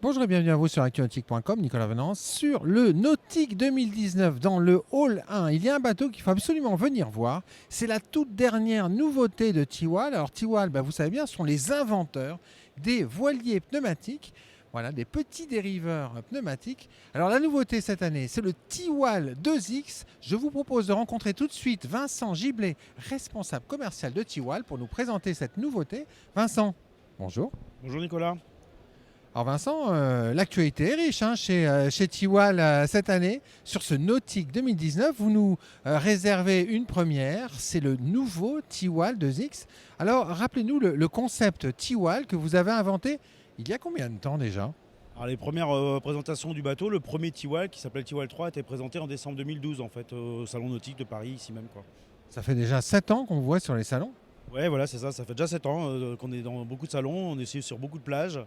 Bonjour et bienvenue à vous sur actunautique.com, Nicolas Venance. Sur le Nautique 2019, dans le Hall 1, il y a un bateau qu'il faut absolument venir voir. C'est la toute dernière nouveauté de Tiwal. Alors Tiwal, vous savez bien, sont les inventeurs des voiliers pneumatiques. Voilà, des petits dériveurs pneumatiques. Alors la nouveauté cette année, c'est le Tiwal 2X. Je vous propose de rencontrer tout de suite Vincent Giblet, responsable commercial de Tiwal, pour nous présenter cette nouveauté. Vincent, bonjour. Bonjour Nicolas. Alors Vincent, l'actualité est riche chez Tiwal cette année. Sur ce Nautique 2019, vous nous réservez une première, c'est le nouveau Tiwal 2X. Alors rappelez-nous le concept Tiwal que vous avez inventé il y a combien de temps déjà? Alors, les premières présentations du bateau, le premier Tiwal qui s'appelle Tiwal 3 a été présenté en décembre 2012 en fait au salon nautique de Paris ici même quoi. Ça fait déjà 7 ans qu'on vous voit sur les salons. Ouais voilà c'est ça, ça fait déjà 7 ans qu'on est dans beaucoup de salons, on est sur beaucoup de plages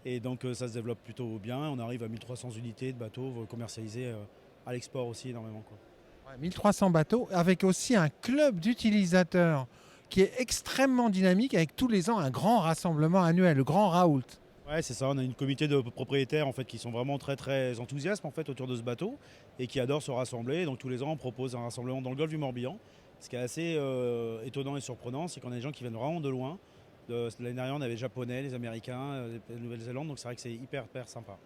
et donc ça se développe plutôt bien. On arrive à 1300 unités de bateaux commercialisés à l'export aussi énormément quoi. Ouais, 1300 bateaux, avec aussi un club d'utilisateurs qui est extrêmement dynamique, avec tous les ans un grand rassemblement annuel, le Grand Raoult. Ouais c'est ça, on a une comité de propriétaires en fait qui sont vraiment très très enthousiastes en fait autour de ce bateau et qui adorent se rassembler. Donc tous les ans on propose un rassemblement dans le golfe du Morbihan. Ce qui est assez étonnant et surprenant, c'est qu'on a des gens qui viennent vraiment de loin. L'année dernière, on avait les Japonais, les Américains, la Nouvelle-Zélande, donc c'est vrai que c'est hyper, hyper sympa.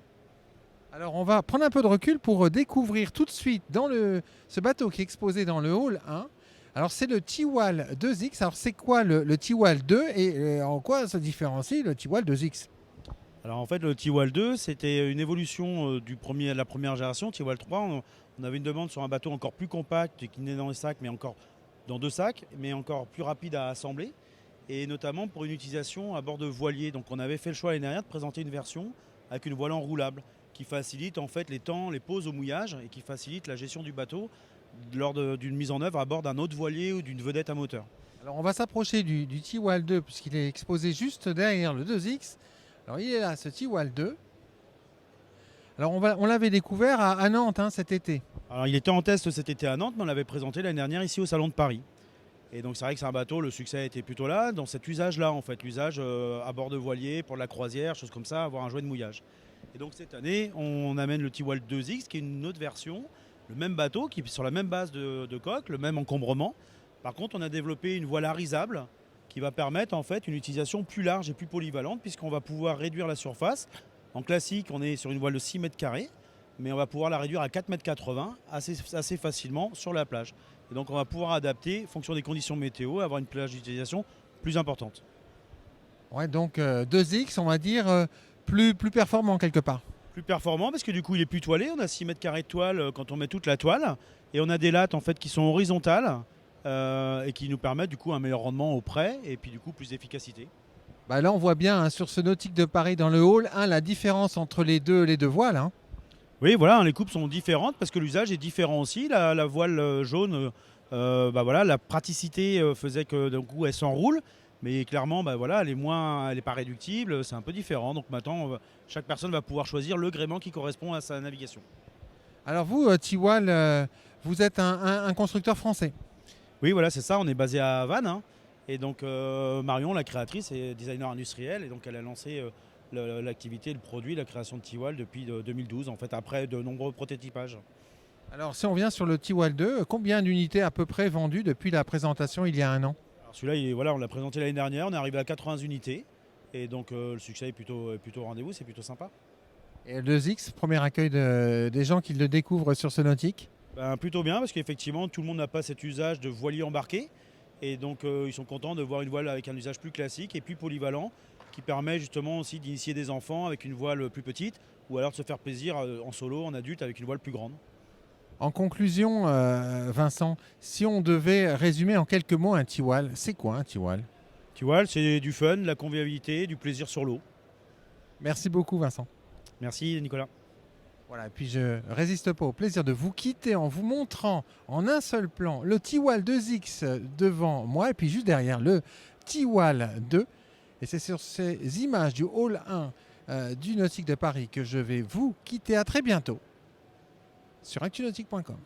Alors on va prendre un peu de recul pour découvrir tout de suite ce bateau qui est exposé dans le hall 1. Alors c'est le Tiwal 2X. Alors c'est quoi le Tiwal 2 et en quoi ça différencie le Tiwal 2X? Alors en fait, le Tiwal 2, c'était une évolution de la première génération. Tiwal 3, on avait une demande sur un bateau encore plus compact, qui venait dans les sacs, mais encore dans deux sacs, mais encore plus rapide à assembler. Et notamment pour une utilisation à bord de voiliers. Donc on avait fait le choix l'année dernière de présenter une version avec une voile enroulable qui facilite en fait les temps, les pauses au mouillage et qui facilite la gestion du bateau lors d'une mise en œuvre à bord d'un autre voilier ou d'une vedette à moteur. Alors on va s'approcher du Tiwal 2 puisqu'il est exposé juste derrière le 2X. Alors il est là, ce Tiwal 2. Alors on l'avait découvert à Nantes cet été. Alors il était en test cet été à Nantes, mais on l'avait présenté l'année dernière ici au Salon de Paris. Et donc c'est vrai que c'est un bateau, le succès était plutôt là, dans cet usage-là en fait, l'usage à bord de voilier, pour de la croisière, choses comme ça, avoir un jouet de mouillage. Et donc cette année, on amène le Tiwal 2X, qui est une autre version, le même bateau, qui est sur la même base de coque, le même encombrement. Par contre, on a développé une voile arisable qui va permettre en fait une utilisation plus large et plus polyvalente, puisqu'on va pouvoir réduire la surface. En classique, on est sur une voile de 6 mètres carrés, mais on va pouvoir la réduire à 4,80 m assez facilement sur la plage. Et donc on va pouvoir adapter, en fonction des conditions météo, avoir une plage d'utilisation plus importante. Ouais, donc 2X, on va dire plus performant quelque part. Plus performant parce que du coup il est plus toilé, on a 6 mètres carrés de toile quand on met toute la toile, et on a des lattes en fait qui sont horizontales et qui nous permettent du coup un meilleur rendement au près et puis du coup plus d'efficacité. Là, on voit bien sur ce Nautique de Paris dans le hall 1 la différence entre les deux voiles. Oui, voilà, les coupes sont différentes parce que l'usage est différent aussi. La voile jaune, voilà, la praticité faisait que d'un coup elle s'enroule, mais clairement, voilà, elle est pas réductible, c'est un peu différent. Donc maintenant, chaque personne va pouvoir choisir le gréement qui correspond à sa navigation. Alors vous, Tiwal, vous êtes un constructeur français. Oui, voilà, c'est ça. On est basé à Vannes, hein. Et donc Marion, la créatrice, est designer industriel, et donc elle a lancé l'activité, le produit, la création de Tiwal depuis 2012, en fait, après de nombreux prototypages. Alors si on vient sur le Tiwal 2, combien d'unités à peu près vendues depuis la présentation il y a un an? Alors celui-là, voilà, on l'a présenté l'année dernière, on est arrivé à 80 unités, et donc le succès est plutôt au rendez-vous, c'est plutôt sympa. Et le 2X, premier accueil des gens qui le découvrent sur ce nautique? Plutôt bien, parce qu'effectivement, tout le monde n'a pas cet usage de voilier embarqué, et donc ils sont contents de voir une voile avec un usage plus classique et plus polyvalent, qui permet justement aussi d'initier des enfants avec une voile plus petite, ou alors de se faire plaisir en solo, en adulte, avec une voile plus grande. En conclusion, Vincent, si on devait résumer en quelques mots un Tiwal, c'est quoi un Tiwal? Tiwal, c'est du fun, de la convivialité, du plaisir sur l'eau. Merci beaucoup Vincent. Merci Nicolas. Voilà, et puis je résiste pas au plaisir de vous quitter en vous montrant en un seul plan le Tiwal 2X devant moi et puis juste derrière le Tiwal 2. Et c'est sur ces images du Hall 1 du Nautique de Paris que je vais vous quitter. À très bientôt sur actunautique.com.